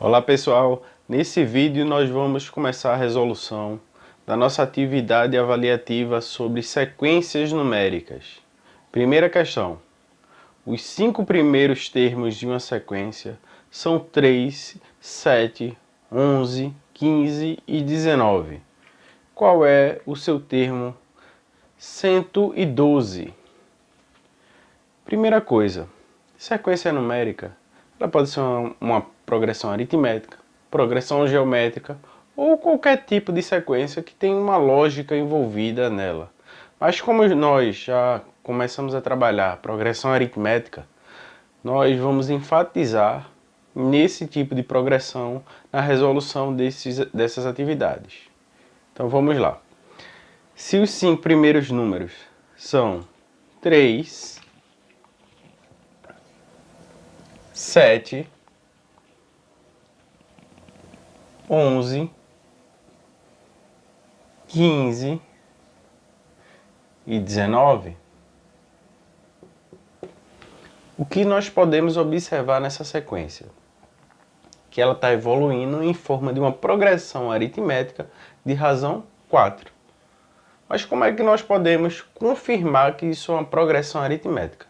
Olá pessoal, nesse vídeo nós vamos começar a resolução da nossa atividade avaliativa sobre sequências numéricas. Primeira questão: os 5 primeiros termos de uma sequência são 3, 7, 11, 15 e 19. Qual é o seu termo 112? Primeira coisa, sequência numérica, ela pode ser uma progressão aritmética, progressão geométrica ou qualquer tipo de sequência que tenha uma lógica envolvida nela. Mas como nós já começamos a trabalhar progressão aritmética, nós vamos enfatizar nesse tipo de progressão na resolução dessas atividades. Então vamos lá. Se os 5 primeiros números são 3, 7, 11, 15 e 19, o que nós podemos observar nessa sequência? Que ela está evoluindo em forma de uma progressão aritmética de razão 4. Mas como é que nós podemos confirmar que isso é uma progressão aritmética?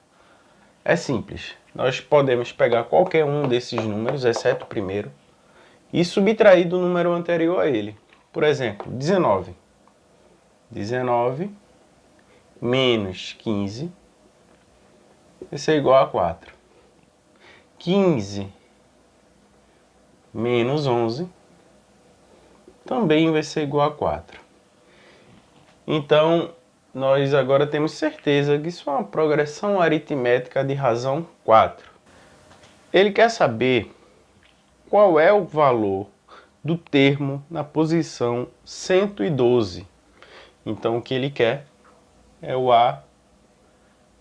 É simples. Nós podemos pegar qualquer um desses números, exceto o primeiro, e subtrair do número anterior a ele. Por exemplo, 19. 19 menos 15 vai ser igual a 4. 15 menos 11 também vai ser igual a 4. Então, nós agora temos certeza que isso é uma progressão aritmética de razão 4. Ele quer saber qual é o valor do termo na posição 112. Então, o que ele quer é o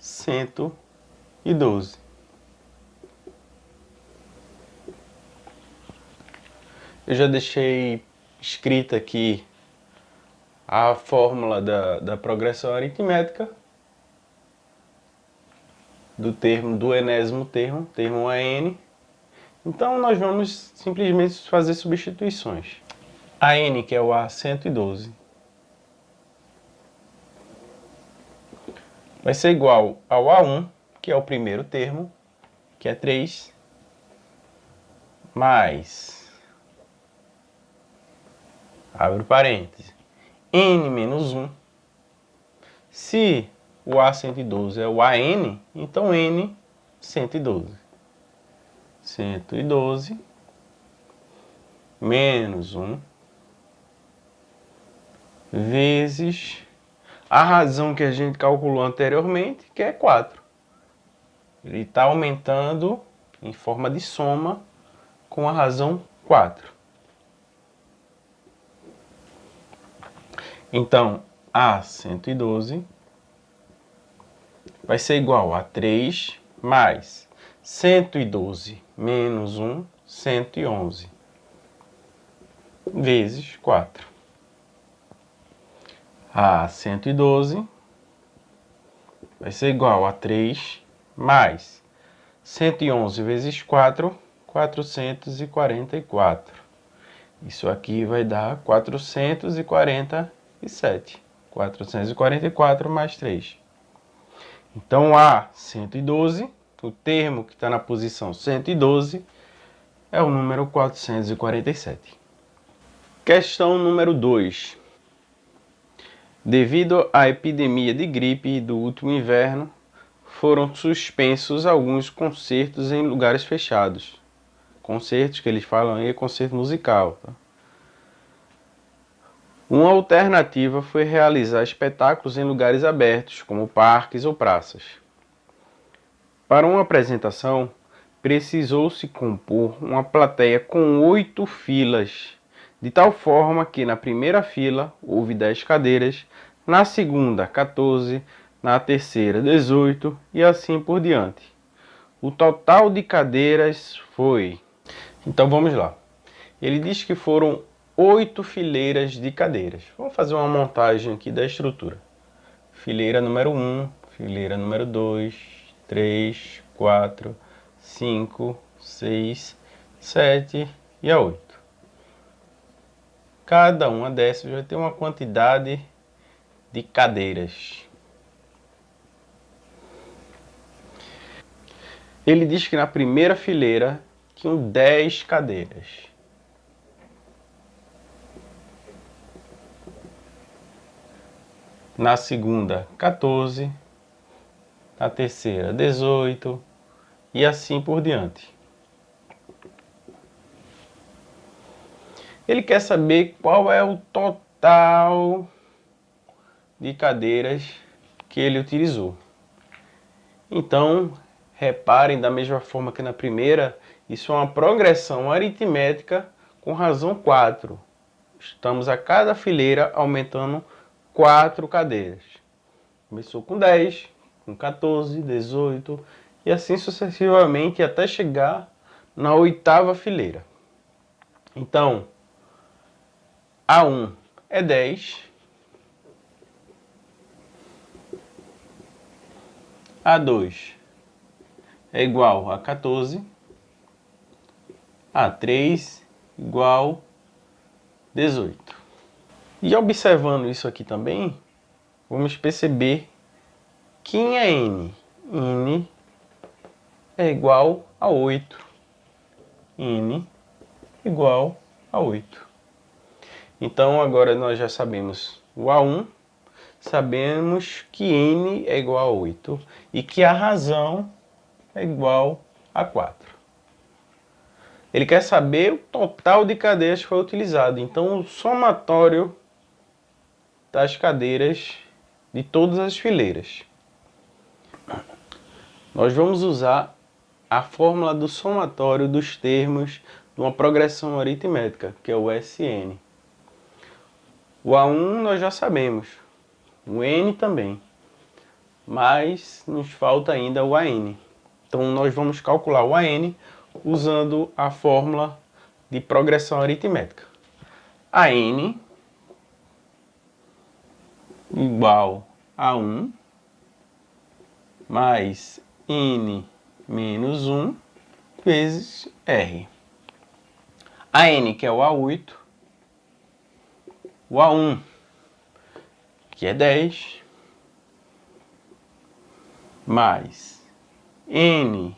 A112. Eu já deixei escrita aqui a fórmula da progressão aritmética do enésimo termo, termo AN. Então, nós vamos simplesmente fazer substituições. AN, que é o A112, vai ser igual ao A1, que é o primeiro termo, que é 3, mais, abre parênteses, N menos 1. Se o A112 é o AN, então N 112. 112 menos 1 vezes a razão que a gente calculou anteriormente, que é 4. Ele está aumentando em forma de soma com a razão 4. Então, A112 vai ser igual a 3 mais 112 menos 1, 111, vezes 4. A112 vai ser igual a 3 mais 111 vezes 4, 444. Isso aqui vai dar 447. 444 mais 3. Então, A112, o termo que está na posição 112, é o número 447. Questão número 2. Devido à epidemia de gripe do último inverno, foram suspensos alguns concertos em lugares fechados. Concertos que eles falam aí é concerto musical. Tá? Uma alternativa foi realizar espetáculos em lugares abertos, como parques ou praças. Para uma apresentação, precisou-se compor uma plateia com 8 filas, de tal forma que na primeira fila houve 10 cadeiras, na segunda 14, na terceira 18 e assim por diante. O total de cadeiras foi... Então vamos lá. Ele diz que foram 8 fileiras de cadeiras. Vamos fazer uma montagem aqui da estrutura. Fileira número 1, fileira número 2, 3, 4, 5, 6, 7 e a 8. Cada uma dessas vai ter uma quantidade de cadeiras. Ele diz que na primeira fileira tinham 10 cadeiras. Na segunda, 14. Na terceira, 18. E assim por diante. Ele quer saber qual é o total de cadeiras que ele utilizou. Então, reparem, da mesma forma que na primeira, isso é uma progressão aritmética com razão 4. Estamos a cada fileira aumentando 4 cadeiras. Começou com 10, com 14, 18 e assim sucessivamente até chegar na 8ª fileira. Então, A1 é 10, A2 é igual a 14, A3 igual a 18. E observando isso aqui também, vamos perceber que em N, N é igual a 8. N igual a 8. Então agora nós já sabemos o A1, sabemos que N é igual a 8 e que a razão é igual a 4. Ele quer saber o total de cadeiras que foi utilizado. Então o somatório das cadeiras de todas as fileiras. Nós vamos usar a fórmula do somatório dos termos de uma progressão aritmética, que é o SN. O A1 nós já sabemos, o N também, mas nos falta ainda o AN. Então nós vamos calcular o AN usando a fórmula de progressão aritmética. AN igual a 1 mais N menos 1 vezes R. AN, que é o A8, o A1, que é 10, mais N8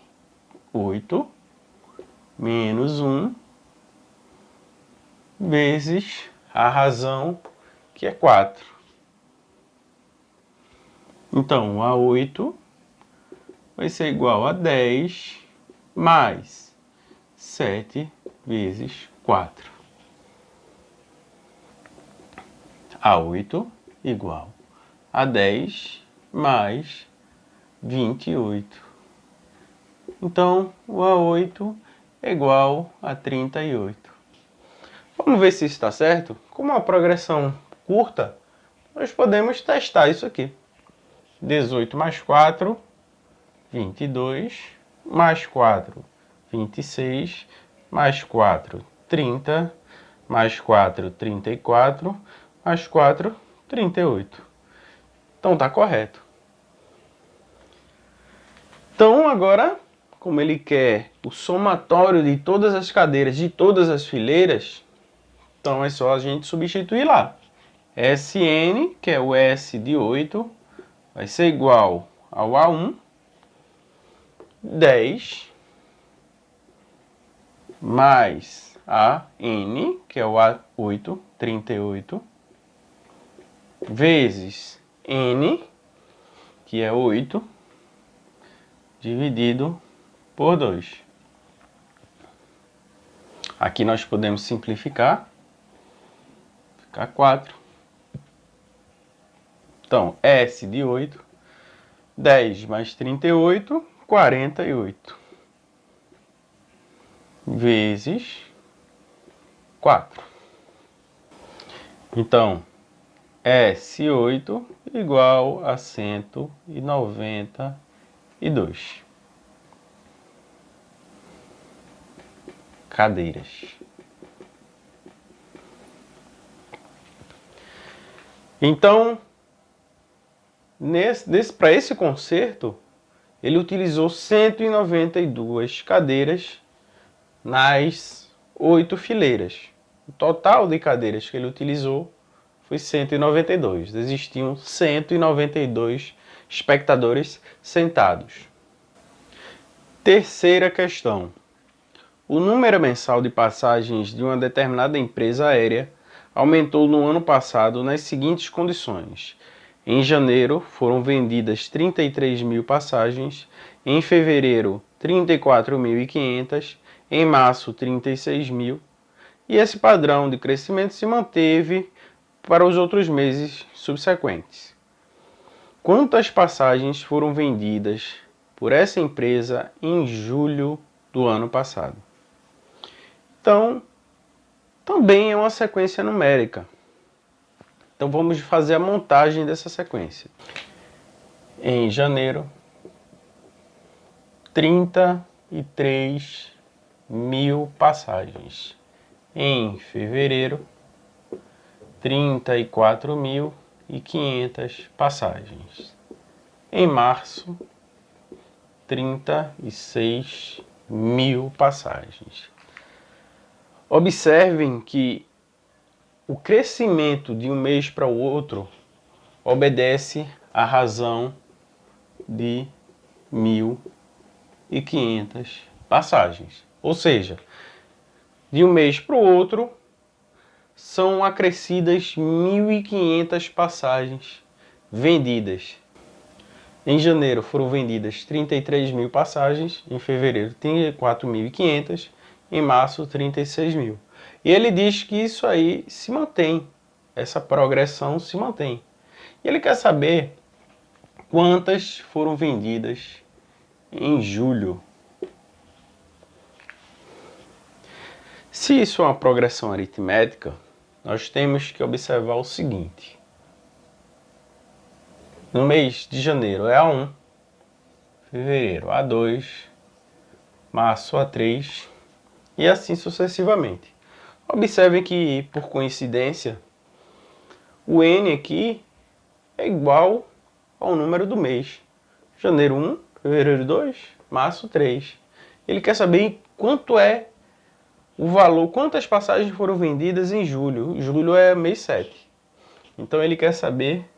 menos 1 vezes a razão, que é 4. Então, A8 vai ser igual a 10 mais 7 vezes 4. A8 igual a 10 mais 28. Então, o A8 é igual a 38. Vamos ver se isso está certo? Como é uma progressão curta, nós podemos testar isso aqui. 18 mais 4, 22, mais 4, 26, mais 4, 30, mais 4, 34, mais 4, 38. Então está correto. Então agora, como ele quer o somatório de todas as cadeiras de todas as fileiras, então é só a gente substituir lá. SN, que é o S de 8, vai ser igual ao A1, 10, mais a N, que é o A8, 38, vezes N, que é 8, dividido por 2. Aqui nós podemos simplificar, ficar 4. Então, S de 8, 10 mais 38, 48. Vezes 4. Então, S8 igual a 192 cadeiras. Então, para esse concerto, ele utilizou 192 cadeiras nas 8 fileiras. O total de cadeiras que ele utilizou foi 192. Existiam 192 espectadores sentados. Terceira questão. O número mensal de passagens de uma determinada empresa aérea aumentou no ano passado nas seguintes condições. Em janeiro, foram vendidas 33 mil passagens, em fevereiro, 34.500, em março, 36 mil, e esse padrão de crescimento se manteve para os outros meses subsequentes. Quantas passagens foram vendidas por essa empresa em julho do ano passado? Então, também é uma sequência numérica. Então vamos fazer a montagem dessa sequência. Em janeiro, 33 mil passagens. Em fevereiro, 34.500 passagens. Em março, 36 mil passagens. Observem que o crescimento de um mês para o outro obedece à razão de 1.500 passagens. Ou seja, de um mês para o outro são acrescidas 1.500 passagens vendidas. Em janeiro foram vendidas 33 mil passagens, em fevereiro 34.500, em março 36 mil. E ele diz que isso aí se mantém, essa progressão se mantém. E ele quer saber quantas foram vendidas em julho. Se isso é uma progressão aritmética, nós temos que observar o seguinte. No mês de janeiro é A1, fevereiro A2, março A3 e assim sucessivamente. Observem que, por coincidência, o N aqui é igual ao número do mês. Janeiro 1, fevereiro 2, março 3. Ele quer saber quanto é o valor, quantas passagens foram vendidas em julho. Julho é mês 7. Então ele quer saber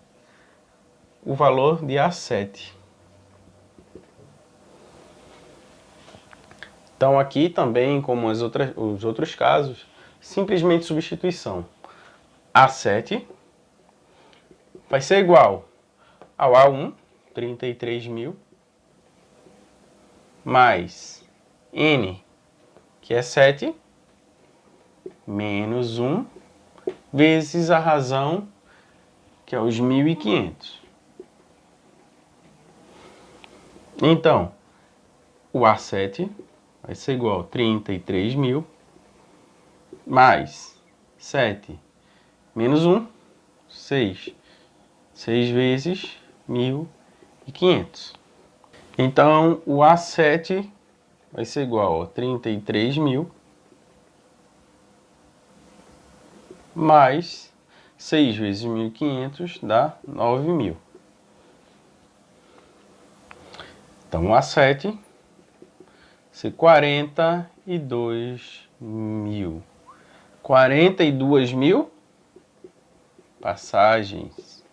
o valor de A7. Então aqui também, como os outros casos, simplesmente substituição. A7 vai ser igual ao A1, 33 mil, mais N, que é 7, menos 1, vezes a razão, que é os 1.500. Então, o A7 vai ser igual a 33 mil, mais 7, menos 1, 6. 6 vezes 1.500. Então, o A7 vai ser igual a 33 mil, mais 6 vezes 1.500 dá 9 mil. Então, o A7 vai ser 42 mil. 42 mil passagens.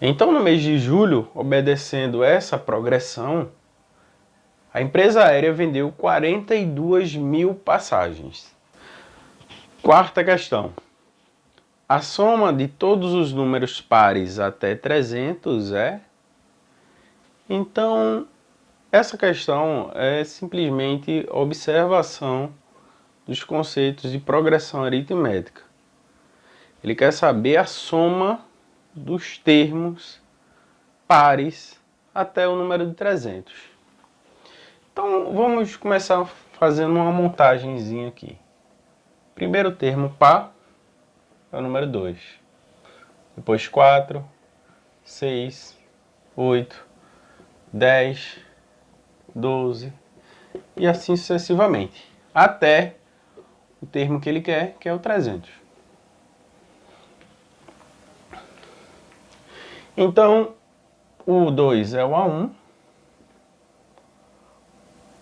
Então, no mês de julho, obedecendo essa progressão, a empresa aérea vendeu 42 mil passagens. Quarta questão. A soma de todos os números pares até 300 é? Então, essa questão é simplesmente observação dos conceitos de progressão aritmética. Ele quer saber a soma dos termos pares até o número de 300. Então, vamos começar fazendo uma montagenzinha aqui. Primeiro termo par é o número 2. Depois 4, 6, 8, 10, 12 e assim sucessivamente. Até o termo que ele quer, que é o 300. Então, o 2 é o A1.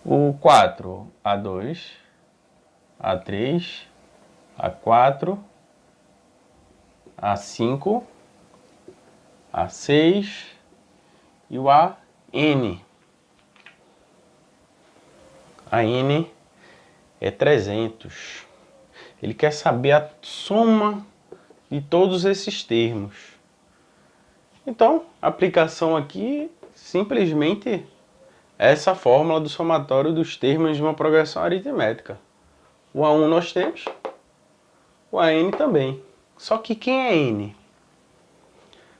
O 4, A2, A3, A4, A5, A6 e o AN. AN é 300. Ele quer saber a soma de todos esses termos. Então, a aplicação aqui simplesmente é essa fórmula do somatório dos termos de uma progressão aritmética. O A1 nós temos, o AN também. Só que quem é N?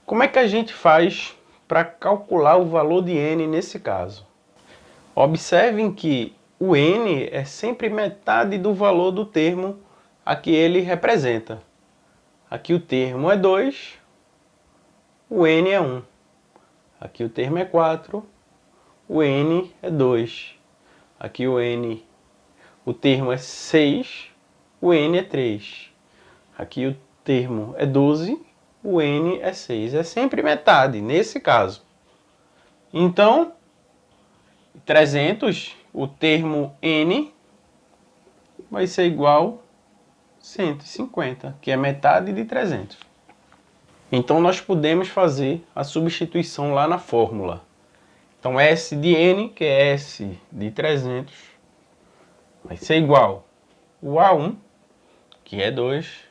Como é que a gente faz para calcular o valor de N nesse caso? Observem que o N é sempre metade do valor do termo a que ele representa. Aqui o termo é 2, o N é 1. Aqui o termo é 4, o N é 2. Aqui o termo é 6, o N é 3. Aqui o termo é 12, o N é 6. É sempre metade, nesse caso. Então, 300, o termo N vai ser igual a 150, que é metade de 300. Então, nós podemos fazer a substituição lá na fórmula. Então, S de N, que é S de 300, vai ser igual o A1, que é 2,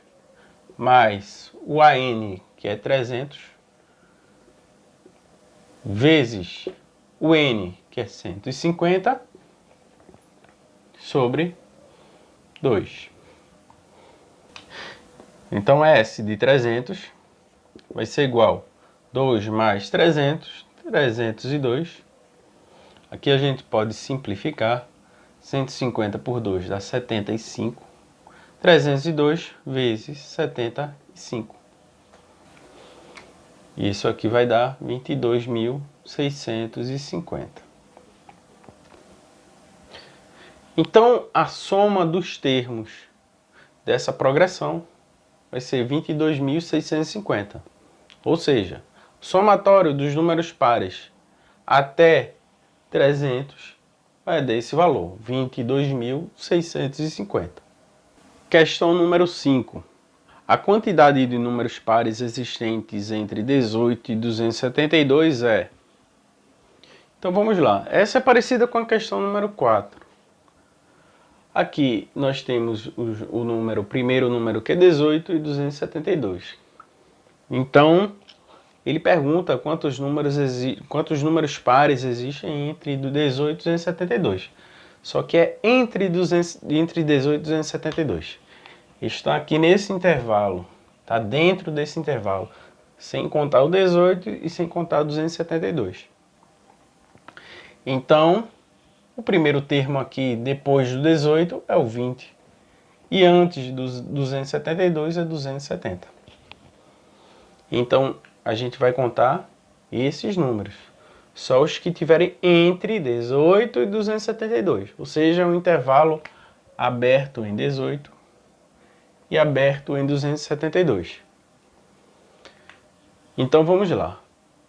mais o AN, que é 300, vezes o N, que é 150, sobre 2. Então, S de 300 vai ser igual a 2 mais 300, 302. Aqui a gente pode simplificar. 150 por 2 dá 75. 302 vezes 75. Isso aqui vai dar 22.650. Então, a soma dos termos dessa progressão vai ser 22.650. Ou seja, o somatório dos números pares até 300 vai dar esse valor, 22.650. Questão número 5. A quantidade de números pares existentes entre 18 e 272 é... Então vamos lá. Essa é parecida com a questão número 4. Aqui nós temos o primeiro número que é 18 e 272. Então, ele pergunta quantos números pares existem entre 18 e 272. Só que é entre 18 e 272. Está aqui nesse intervalo, está dentro desse intervalo, sem contar o 18 e sem contar o 272. Então, o primeiro termo aqui depois do 18 é o 20. E antes do 272 é 270. Então, a gente vai contar esses números. Só os que tiverem entre 18 e 272. Ou seja, um intervalo aberto em 18 e aberto em 272. Então, vamos lá.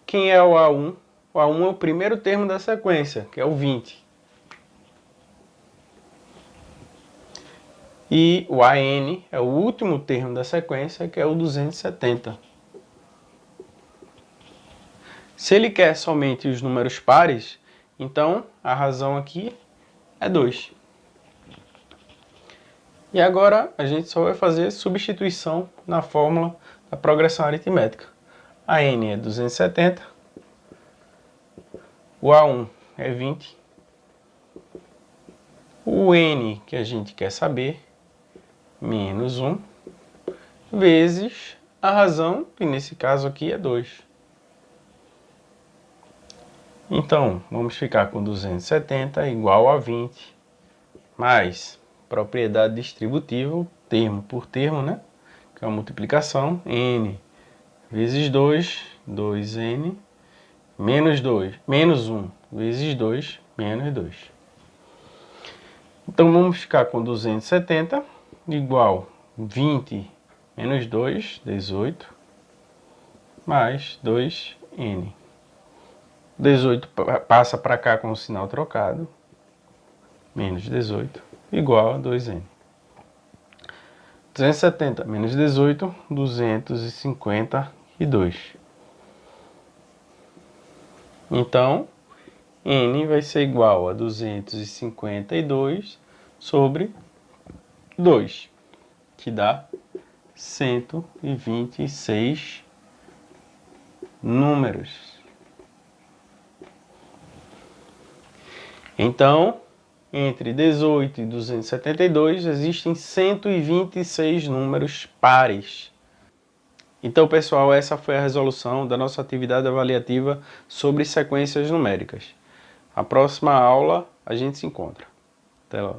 Quem é o A1? O A1 é o primeiro termo da sequência, que é o 20. E o AN é o último termo da sequência, que é o 270. Se ele quer somente os números pares, então a razão aqui é 2. E agora a gente só vai fazer substituição na fórmula da progressão aritmética. A N é 270, o A1 é 20, o N que a gente quer saber, menos 1, vezes a razão, que nesse caso aqui é 2. Então, vamos ficar com 270 igual a 20, mais propriedade distributiva, termo por termo, né? Que é a multiplicação, N vezes 2, 2N, menos 2, menos 1, vezes 2, menos 2. Então, vamos ficar com 270 igual 20 menos 2, 18, mais 2N. 18 passa para cá com o sinal trocado. menos 18 igual a 2n. 270 menos 18, 252. Então, n vai ser igual a 252 sobre 2, que dá 126 números. Então, entre 18 e 272 existem 126 números pares. Então, pessoal, essa foi a resolução da nossa atividade avaliativa sobre sequências numéricas. A próxima aula a gente se encontra. Até lá.